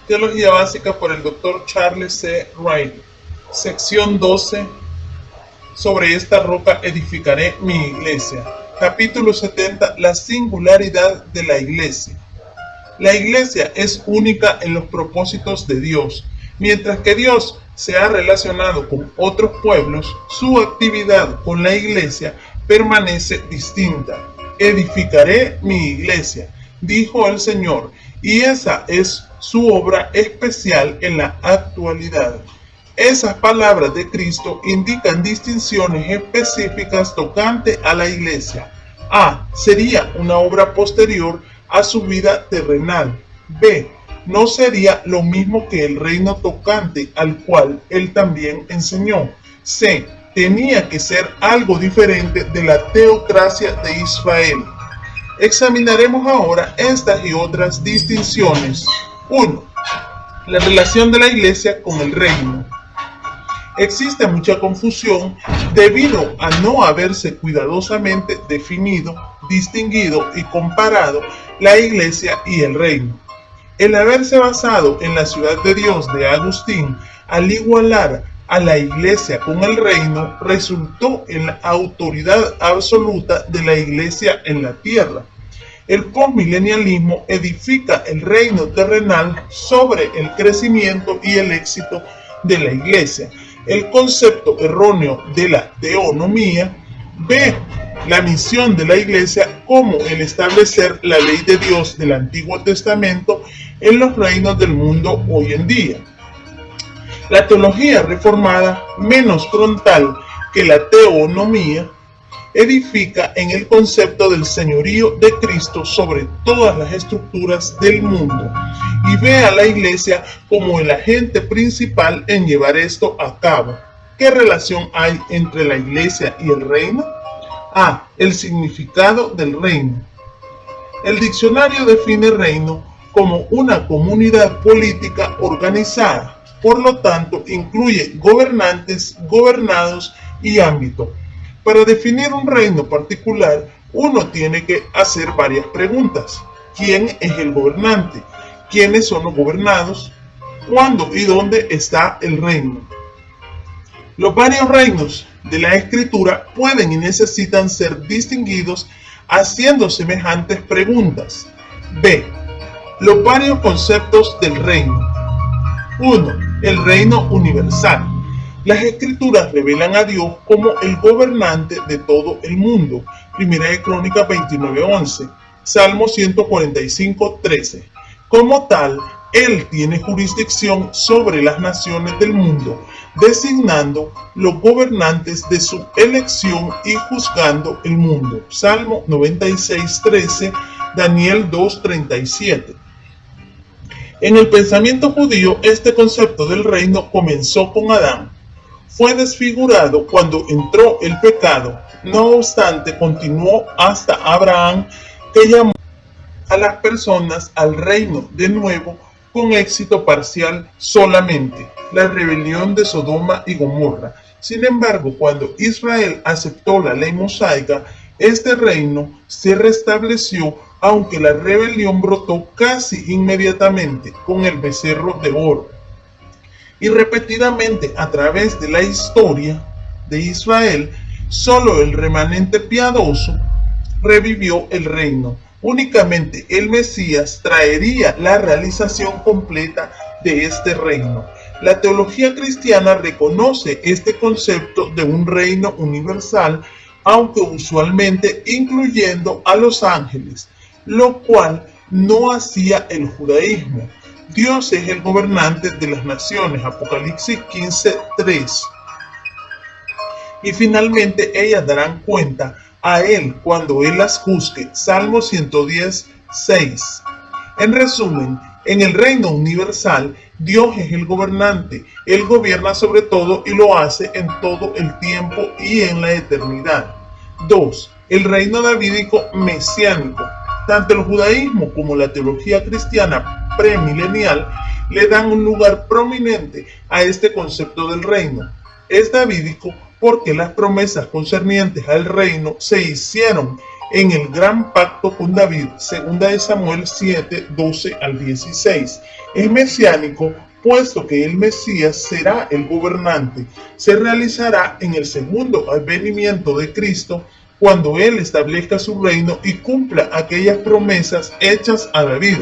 Teología básica por el Dr. Charles C. Wright. Sección 12. Sobre esta roca edificaré mi iglesia. Capítulo 70. La singularidad de la iglesia. La iglesia es única en los propósitos de Dios. Mientras que Dios se ha relacionado con otros pueblos, su actividad con la iglesia permanece distinta. Edificaré mi iglesia, dijo el Señor, y esa es su obra especial en la actualidad. Esas palabras de Cristo indican distinciones específicas tocante a la iglesia. A. Sería una obra posterior a su vida terrenal. B. No sería lo mismo que el reino tocante al cual él también enseñó. C. Tenía que ser algo diferente de la teocracia de Israel. Examinaremos ahora estas y otras distinciones. 1. La relación de la iglesia con el reino. Existe mucha confusión debido a no haberse cuidadosamente definido, distinguido y comparado la iglesia y el reino. El haberse basado en la ciudad de Dios de Agustín al igualar a la iglesia con el reino resultó en la autoridad absoluta de la iglesia en la tierra. El postmilenialismo edifica el reino terrenal sobre el crecimiento y el éxito de la iglesia. El concepto erróneo de la teonomía ve la misión de la iglesia como el establecer la ley de Dios del Antiguo Testamento en los reinos del mundo hoy en día. La teología reformada, menos frontal que la teonomía, edifica en el concepto del señorío de Cristo sobre todas las estructuras del mundo y ve a la iglesia como el agente principal en llevar esto a cabo. ¿Qué relación hay entre la iglesia y el reino? A. El significado del reino. El diccionario define reino como una comunidad política organizada, por lo tanto incluye gobernantes, gobernados y ámbito. Para definir un reino particular, uno tiene que hacer varias preguntas. ¿Quién es el gobernante? ¿Quiénes son los gobernados? ¿Cuándo y dónde está el reino? Los varios reinos de la Escritura pueden y necesitan ser distinguidos haciendo semejantes preguntas. B. Los varios conceptos del reino. 1. El reino universal. Las Escrituras revelan a Dios como el gobernante de todo el mundo. Primera de Crónicas 29:11. Salmo 145:13. Como tal, Él tiene jurisdicción sobre las naciones del mundo, designando los gobernantes de su elección y juzgando el mundo. Salmo 96:13, Daniel 2:37. En el pensamiento judío, este concepto del reino comenzó con Adán. Fue desfigurado cuando entró el pecado. No obstante, continuó hasta Abraham, que llamó a las personas al reino de nuevo con éxito parcial solamente, la rebelión de Sodoma y Gomorra. Sin embargo, cuando Israel aceptó la ley mosaica, este reino se restableció, aunque la rebelión brotó casi inmediatamente con el becerro de oro. Y repetidamente a través de la historia de Israel, solo el remanente piadoso revivió el reino. Únicamente el Mesías traería la realización completa de este reino. La teología cristiana reconoce este concepto de un reino universal, aunque usualmente incluyendo a los ángeles, lo cual no hacía el judaísmo. Dios es el gobernante de las naciones, Apocalipsis 15:3. Y finalmente ellas darán cuenta a Él cuando Él las juzgue, Salmo 110:6. En resumen, en el reino universal, Dios es el gobernante. Él gobierna sobre todo y lo hace en todo el tiempo y en la eternidad. 2. El reino davídico mesiánico. Tanto el judaísmo como la teología cristiana premilenial le dan un lugar prominente a este concepto del reino. Es davídico porque las promesas concernientes al reino se hicieron en el gran pacto con David, 2 Samuel 7, 12 al 16. Es mesiánico, puesto que el Mesías será el gobernante. Se realizará en el segundo advenimiento de Cristo, cuando Él establezca su reino y cumpla aquellas promesas hechas a David.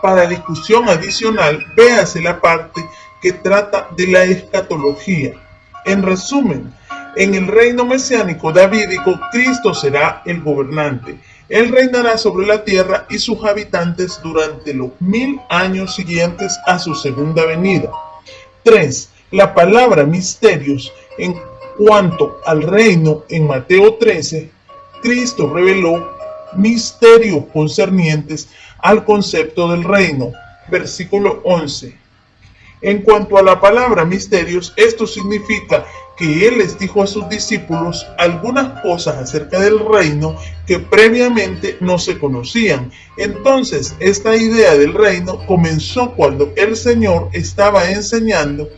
Para discusión adicional, véase la parte que trata de la escatología. En resumen, en el reino mesiánico davídico, Cristo será el gobernante. Él reinará sobre la tierra y sus habitantes durante los 1000 años siguientes a su segunda venida. 3. La palabra misterios. En cuanto al reino, en Mateo 13, Cristo reveló misterios concernientes al concepto del reino. Versículo 11. En cuanto a la palabra misterios, esto significa que Él les dijo a sus discípulos algunas cosas acerca del reino que previamente no se conocían. Entonces, esta idea del reino comenzó cuando el Señor estaba enseñando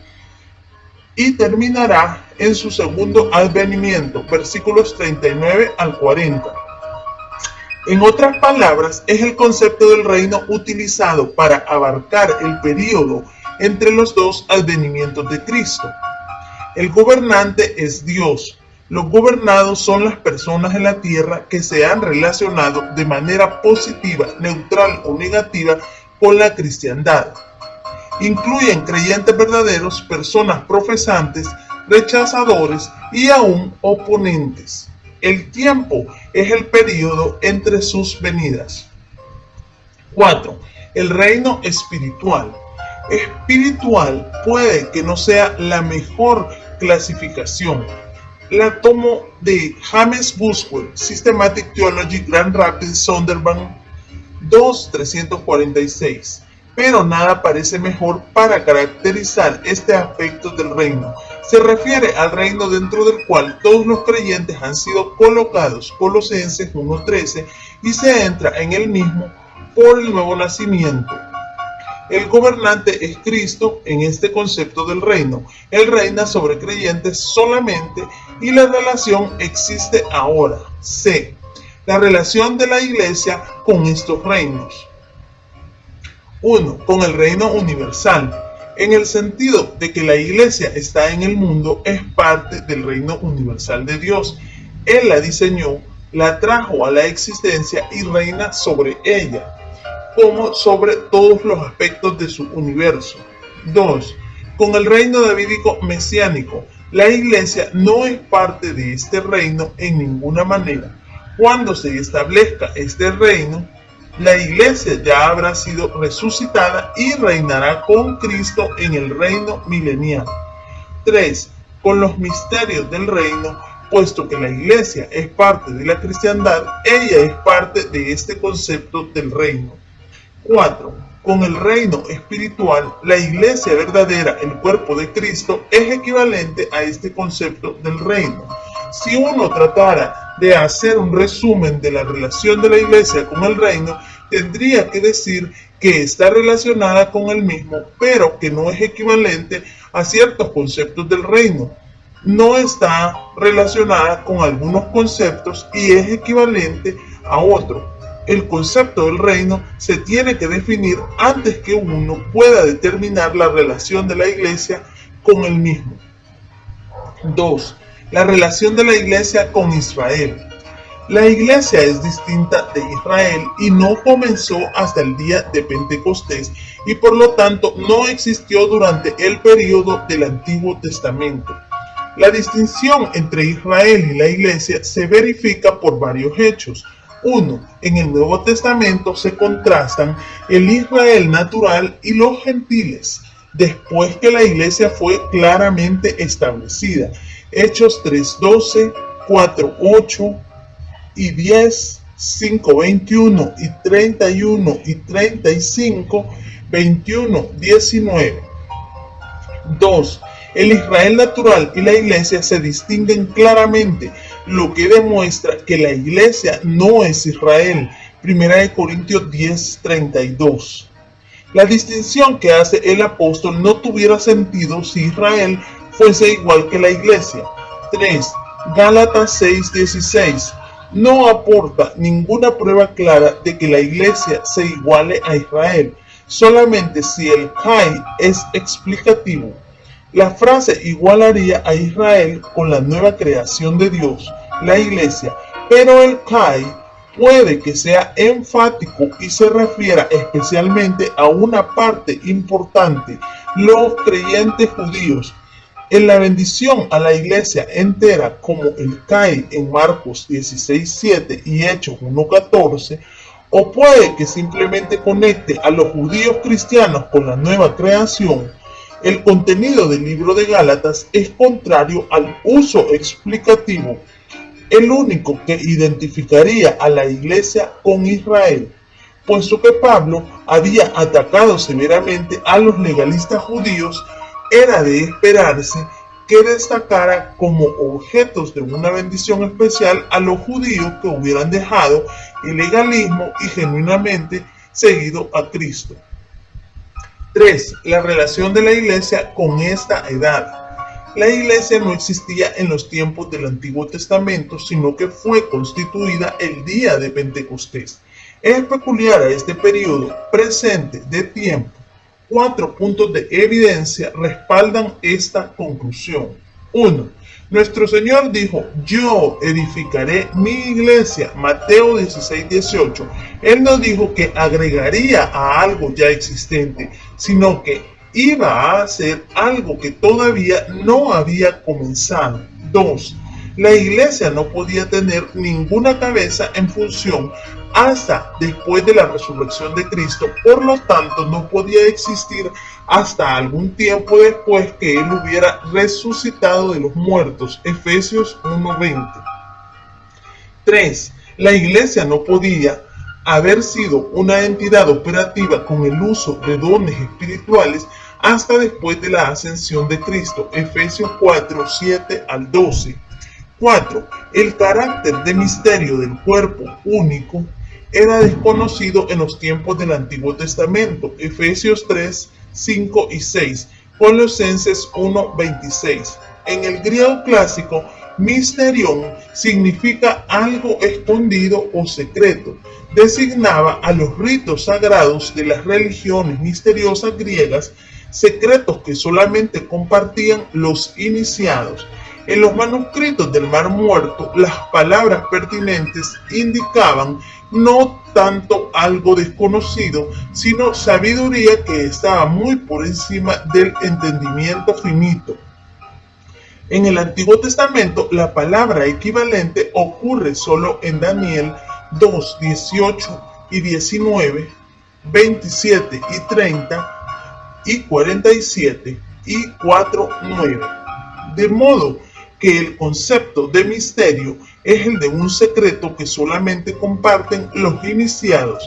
y terminará en su segundo advenimiento, versículos 39 al 40. En otras palabras, es el concepto del reino utilizado para abarcar el período entre los dos advenimientos de Cristo. El gobernante es Dios. Los gobernados son las personas en la tierra que se han relacionado de manera positiva, neutral o negativa con la cristiandad. Incluyen creyentes verdaderos, personas profesantes, rechazadores y aún oponentes. El tiempo es el período entre sus venidas. 4. El reino espiritual. Espiritual puede que no sea la mejor clasificación. La tomo de James Boswell, Systematic Theology, Grand Rapids, Sunderland 2.346. Pero nada parece mejor para caracterizar este aspecto del reino. Se refiere al reino dentro del cual todos los creyentes han sido colocados, Colosenses 1.13, y se entra en el mismo por el nuevo nacimiento. El gobernante es Cristo en este concepto del reino. Él reina sobre creyentes solamente y la relación existe ahora. C. La relación de la iglesia con estos reinos. 1. Con el reino universal. En el sentido de que la iglesia está en el mundo, es parte del reino universal de Dios. Él la diseñó, la trajo a la existencia y reina sobre ella, como sobre todos los aspectos de su universo. 2. Con el reino davídico mesiánico, la iglesia no es parte de este reino en ninguna manera. Cuando se establezca este reino, la iglesia ya habrá sido resucitada y reinará con Cristo en el reino milenial. 3. Con los misterios del reino, puesto que la iglesia es parte de la cristiandad, ella es parte de este concepto del reino. 4. Con el reino espiritual, la iglesia verdadera, el cuerpo de Cristo, es equivalente a este concepto del reino. Si uno tratara de hacer un resumen de la relación de la iglesia con el reino, tendría que decir que está relacionada con el mismo, pero que no es equivalente a ciertos conceptos del reino. No está relacionada con algunos conceptos y es equivalente a otros. El concepto del reino se tiene que definir antes que uno pueda determinar la relación de la iglesia con el mismo. 2. La relación de la iglesia con Israel. La iglesia es distinta de Israel y no comenzó hasta el día de Pentecostés y por lo tanto no existió durante el período del Antiguo Testamento. La distinción entre Israel y la iglesia se verifica por varios hechos. 1. En el Nuevo Testamento se contrastan el Israel natural y los gentiles, después que la iglesia fue claramente establecida. Hechos 3:12, 4:8 y 10, 5:21 y 31 y 35, 21, 19. 2. El Israel natural y la iglesia se distinguen claramente, lo que demuestra que la iglesia no es Israel. 1 Corintios 10:32. La distinción que hace el apóstol no tuviera sentido si Israel fuese igual que la iglesia. 3. Gálatas 6:16. no aporta ninguna prueba clara de que la iglesia se iguale a Israel, solamente si el Kai es explicativo. La frase igualaría a Israel con la nueva creación de Dios, la iglesia, pero el Kai puede que sea enfático y se refiera especialmente a una parte importante, los creyentes judíos. En la bendición a la iglesia entera, como el Kai en Marcos 16:7 y Hechos 1:14, o puede que simplemente conecte a los judíos cristianos con la nueva creación. El contenido del libro de Gálatas es contrario al uso explicativo, el único que identificaría a la iglesia con Israel, puesto que Pablo había atacado severamente a los legalistas judíos. Era de esperarse que destacara como objetos de una bendición especial a los judíos que hubieran dejado el legalismo y genuinamente seguido a Cristo. 3. La relación de la iglesia con esta edad. La iglesia no existía en los tiempos del Antiguo Testamento, sino que fue constituida el día de Pentecostés. Es peculiar a este periodo presente de tiempo. 4 puntos de evidencia respaldan esta conclusión. 1. Nuestro Señor dijo: yo edificaré mi iglesia. Mateo 16:18. Él no dijo que agregaría a algo ya existente, sino que iba a hacer algo que todavía no había comenzado. 2. La iglesia no podía tener ninguna cabeza en función hasta después de la resurrección de Cristo, por lo tanto no podía existir hasta algún tiempo después que Él hubiera resucitado de los muertos. Efesios 1:20. 3. La iglesia no podía haber sido una entidad operativa con el uso de dones espirituales hasta después de la ascensión de Cristo. Efesios 4:7-12. 4. El carácter de misterio del cuerpo único era desconocido en los tiempos del Antiguo Testamento. Efesios 3, 5 y 6. Colosenses 1:26. En el griego clásico, misterión significa algo escondido o secreto. Designaba a los ritos sagrados de las religiones misteriosas griegas, secretos que solamente compartían los iniciados. En los manuscritos del Mar Muerto, las palabras pertinentes indicaban no tanto algo desconocido, sino sabiduría que estaba muy por encima del entendimiento finito. En el Antiguo Testamento, la palabra equivalente ocurre solo en Daniel 2, 18 y 19, 27 y 30 y 47 y 4, 9. De modo que el concepto de misterio es el de un secreto que solamente comparten los iniciados.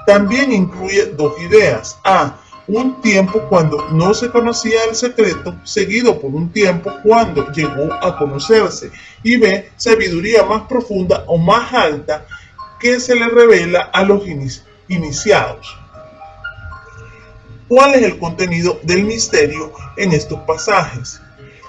También incluye dos ideas: A, un tiempo cuando no se conocía el secreto, seguido por un tiempo cuando llegó a conocerse, y B, sabiduría más profunda o más alta que se le revela a los iniciados. ¿Cuál es el contenido del misterio en estos pasajes?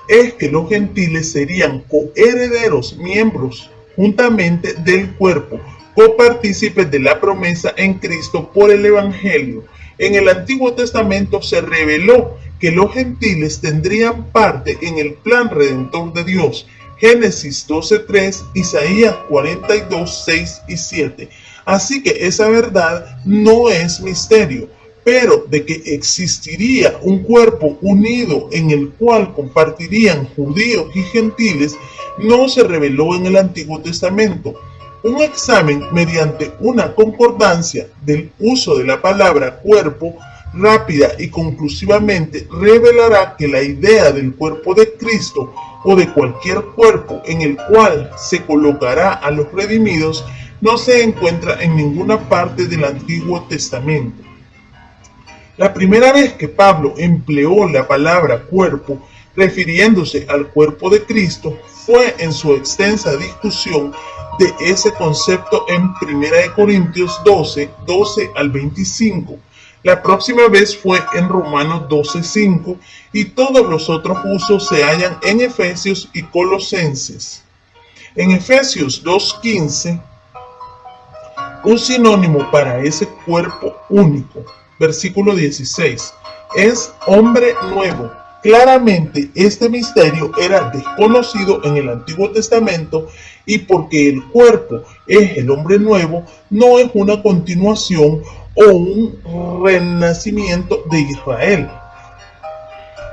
Es que los gentiles serían coherederos, miembros juntamente del cuerpo, copartícipes de la promesa en Cristo por el Evangelio. En el Antiguo Testamento se reveló que los gentiles tendrían parte en el plan redentor de Dios. Génesis 12:3, Isaías 42, 6 y 7. Así que esa verdad no es misterio, pero de que existiría un cuerpo unido en el cual compartirían judíos y gentiles no se reveló en el Antiguo Testamento. Un examen mediante una concordancia del uso de la palabra cuerpo rápida y conclusivamente revelará que la idea del cuerpo de Cristo o de cualquier cuerpo en el cual se colocará a los redimidos no se encuentra en ninguna parte del Antiguo Testamento. La primera vez que Pablo empleó la palabra cuerpo refiriéndose al cuerpo de Cristo fue en su extensa discusión de ese concepto en 1 Corintios 12, 12 al 25. La próxima vez fue en Romanos 12:5 y todos los otros usos se hallan en Efesios y Colosenses. En Efesios 2:15, un sinónimo para ese cuerpo único, versículo 16, es hombre nuevo. Claramente este misterio era desconocido en el Antiguo Testamento, y porque el cuerpo es el hombre nuevo, no es una continuación o un renacimiento de Israel.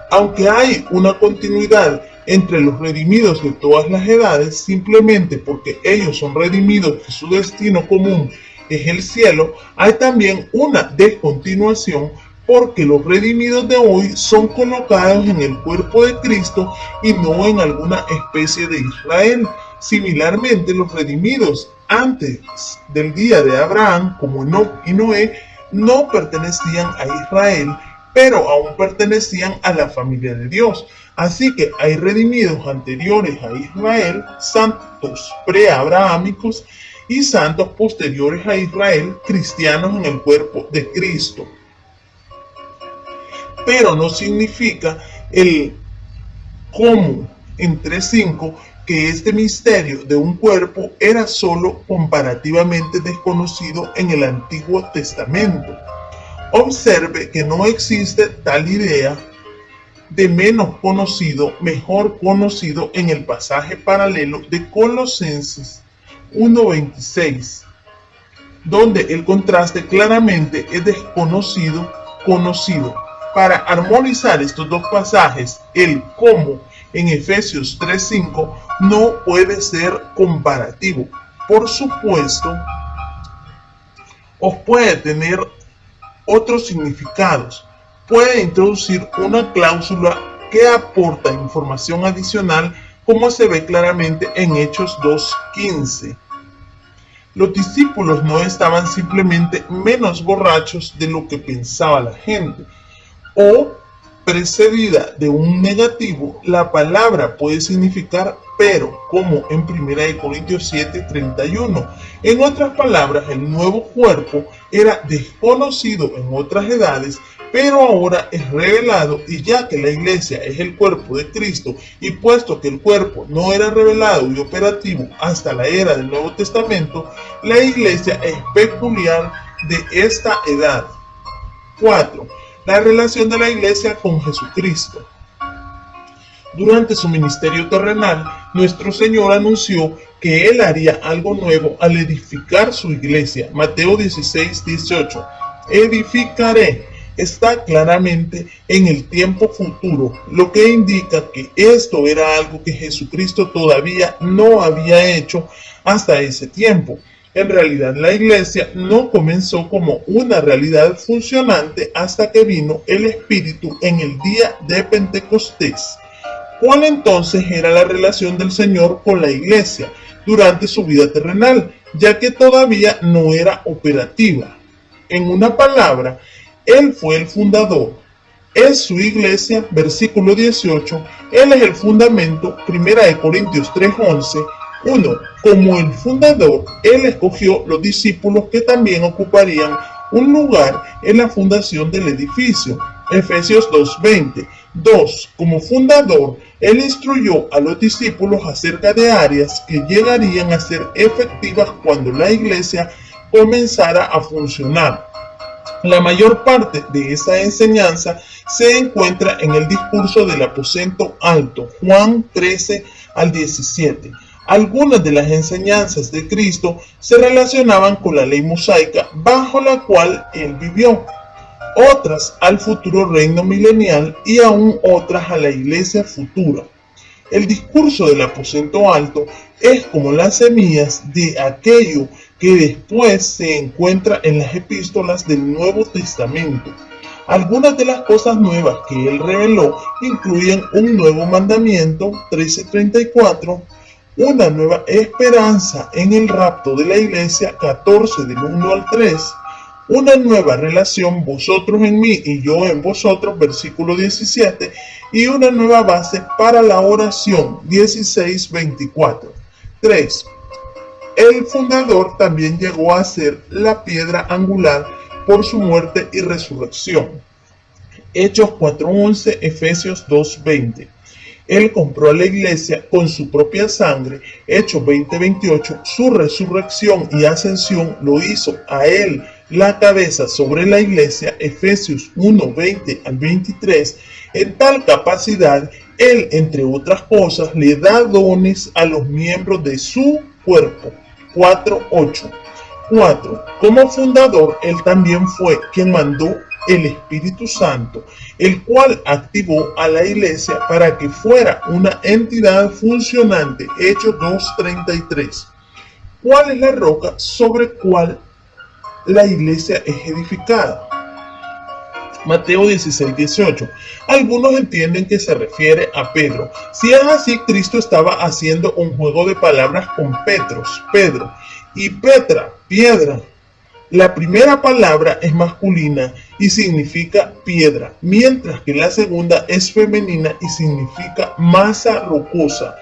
Aunque hay una continuidad entre los redimidos de todas las edades, simplemente porque ellos son redimidos y su destino común es el cielo, hay también una descontinuación porque los redimidos de hoy son colocados en el cuerpo de Cristo y no en alguna especie de Israel. Similarmente, los redimidos antes del día de Abraham, como Enoc y Noé, no pertenecían a Israel, pero aún pertenecían a la familia de Dios. Así que hay redimidos anteriores a Israel, santos preabrahámicos y santos posteriores a Israel, cristianos en el cuerpo de Cristo. Pero no significa el cómo en 3:5 que este misterio de un cuerpo era solo comparativamente desconocido en el Antiguo Testamento. Observe que no existe tal idea de menos conocido, mejor conocido en el pasaje paralelo de Colosenses 1:26, donde el contraste claramente es desconocido, conocido. Para armonizar estos dos pasajes, el cómo en Efesios 3:5 no puede ser comparativo. Por supuesto, os puede tener otros significados. Puede introducir una cláusula que aporta información adicional, como se ve claramente en Hechos 2:15. Los discípulos no estaban simplemente menos borrachos de lo que pensaba la gente, o precedida de un negativo. La palabra puede significar pero, como en 1 Corintios 7:31. En otras palabras, el nuevo cuerpo era desconocido en otras edades, pero ahora es revelado, y ya que la iglesia es el cuerpo de Cristo, y puesto que el cuerpo no era revelado y operativo hasta la era del Nuevo Testamento, la iglesia es peculiar de esta edad. 4. La relación de la iglesia con Jesucristo. Durante su ministerio terrenal, nuestro Señor anunció que Él haría algo nuevo al edificar su iglesia. Mateo 16:18. Edificaré está claramente en el tiempo futuro, lo que indica que esto era algo que Jesucristo todavía no había hecho hasta ese tiempo. En realidad, la iglesia no comenzó como una realidad funcionante hasta que vino el Espíritu en el día de Pentecostés. ¿Cuál entonces era la relación del Señor con la iglesia durante su vida terrenal, ya que todavía no era operativa? En una palabra, Él fue el fundador. Es su iglesia, versículo 18. Él es el fundamento, 1 Corintios 3:11. 1. Como el fundador, Él escogió los discípulos que también ocuparían un lugar en la fundación del edificio. Efesios 2:20. 2. Como fundador, Él instruyó a los discípulos acerca de áreas que llegarían a ser efectivas cuando la iglesia comenzara a funcionar. La mayor parte de esa enseñanza se encuentra en el discurso del aposento alto, Juan 13-17. Algunas de las enseñanzas de Cristo se relacionaban con la ley mosaica bajo la cual Él vivió, otras al futuro reino milenial y aún otras a la iglesia futura. El discurso del aposento alto es como las semillas de aquello que después se encuentra en las epístolas del Nuevo Testamento. Algunas de las cosas nuevas que Él reveló incluyen un nuevo mandamiento, 13:34, una nueva esperanza en el rapto de la iglesia, 14 del 1 al 3, una nueva relación, vosotros en mí y yo en vosotros, versículo 17, y una nueva base para la oración, 16:24. 3. El fundador también llegó a ser la piedra angular por su muerte y resurrección. Hechos 4:11, Efesios 2:20. Él compró a la iglesia con su propia sangre. Hechos 20:28. Su resurrección y ascensión lo hizo a él la cabeza sobre la iglesia. Efesios 1:20-23. En tal capacidad, él, entre otras cosas, le da dones a los miembros de su cuerpo. 4:8. 4. Como fundador, él también fue quien mandó el Espíritu Santo, el cual activó a la iglesia para que fuera una entidad funcionante. Hechos 2:33. ¿Cuál es la roca sobre cual la iglesia es edificada? Mateo 16:18. Algunos entienden que se refiere a Pedro. Si es así, Cristo estaba haciendo un juego de palabras con Pedro, y Petra, piedra. La primera palabra es masculina y significa piedra, mientras que la segunda es femenina y significa masa rocosa.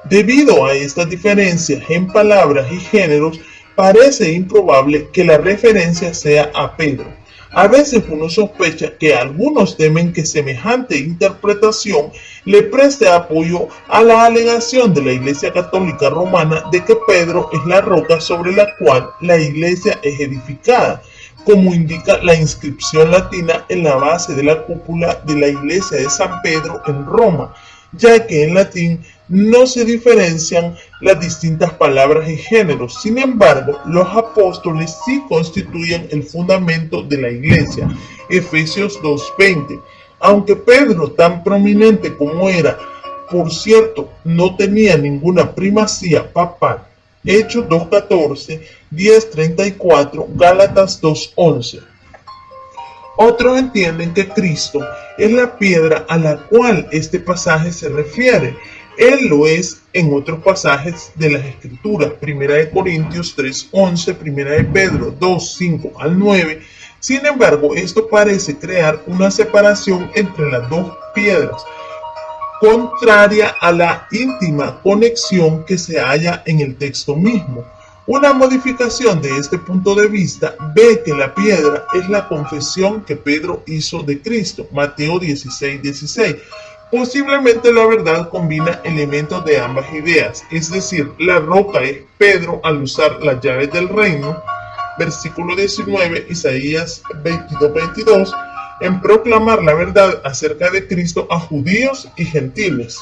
Debido a estas diferencias en palabras y géneros, parece improbable que la referencia sea a Pedro. A veces uno sospecha que algunos temen que semejante interpretación le preste apoyo a la alegación de la Iglesia Católica Romana de que Pedro es la roca sobre la cual la iglesia es edificada, como indica la inscripción latina en la base de la cúpula de la iglesia de San Pedro en Roma, ya que en latín no se diferencian las distintas palabras y géneros. Sin embargo, los apóstoles sí constituyen el fundamento de la iglesia. Efesios 2:20. Aunque Pedro, tan prominente como era, por cierto, no tenía ninguna primacía papal. Hechos 2:14, 10:34, Gálatas 2:11. Otros entienden que Cristo es la piedra a la cual este pasaje se refiere. Él lo es en otros pasajes de las Escrituras, 1 Corintios 3:11, 1 Pedro 2:5-9. Sin embargo, esto parece crear una separación entre las dos piedras, contraria a la íntima conexión que se halla en el texto mismo. Una modificación de este punto de vista ve que la piedra es la confesión que Pedro hizo de Cristo, Mateo 16:16. Posiblemente la verdad combina elementos de ambas ideas, es decir, la roca es Pedro al usar las llaves del reino, versículo 19, Isaías 22:22, en proclamar la verdad acerca de Cristo a judíos y gentiles.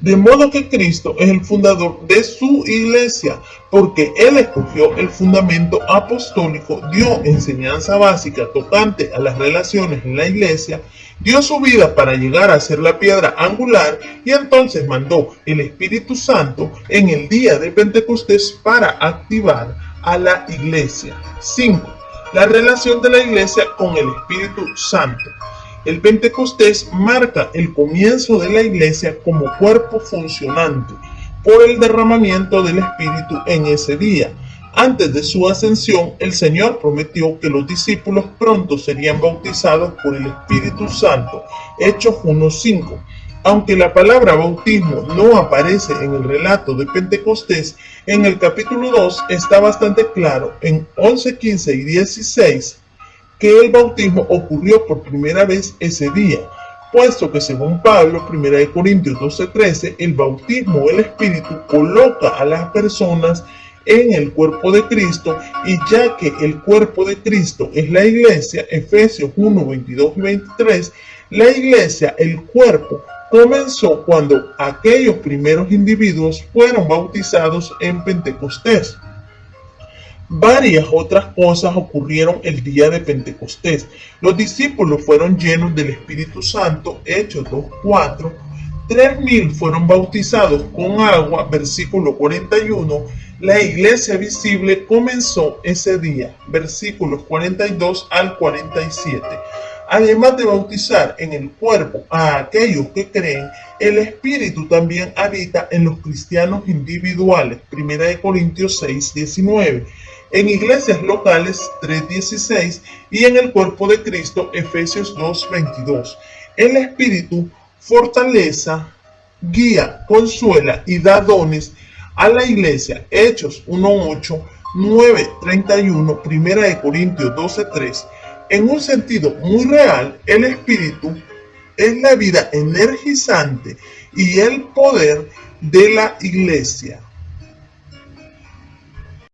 De modo que Cristo es el fundador de su iglesia, porque Él escogió el fundamento apostólico, dio enseñanza básica tocante a las relaciones en la iglesia, dio su vida para llegar a ser la piedra angular y entonces mandó el Espíritu Santo en el día de Pentecostés para activar a la iglesia. 5. La relación de la iglesia con el Espíritu Santo. El Pentecostés marca el comienzo de la iglesia como cuerpo funcionante por el derramamiento del Espíritu en ese día. Antes de su ascensión, el Señor prometió que los discípulos pronto serían bautizados por el Espíritu Santo. Hechos 1:5. Aunque la palabra bautismo no aparece en el relato de Pentecostés, en el capítulo 2 está bastante claro en 11, 15 y 16 que el bautismo ocurrió por primera vez ese día, puesto que según Pablo, 1 Corintios 12:13, el bautismo del Espíritu coloca a las personas en el cuerpo de Cristo, y ya que el cuerpo de Cristo es la iglesia, Efesios 1:22-23, la iglesia, el cuerpo, comenzó cuando aquellos primeros individuos fueron bautizados en Pentecostés. Varias otras cosas ocurrieron el día de Pentecostés. Los discípulos fueron llenos del Espíritu Santo, Hechos 2:4. 3,000 fueron bautizados con agua, versículo 41. La iglesia visible comenzó ese día, versículos 42 al 47. Además de bautizar en el cuerpo a aquellos que creen, el Espíritu también habita en los cristianos individuales, 1 Corintios 6:19. En iglesias locales 3:16 y en el cuerpo de Cristo Efesios 2:22. El Espíritu fortalece, guía, consuela y da dones a la iglesia. Hechos 1:8, 9:31, 1 Corintios 12:3. En un sentido muy real, el Espíritu es la vida energizante y el poder de la iglesia.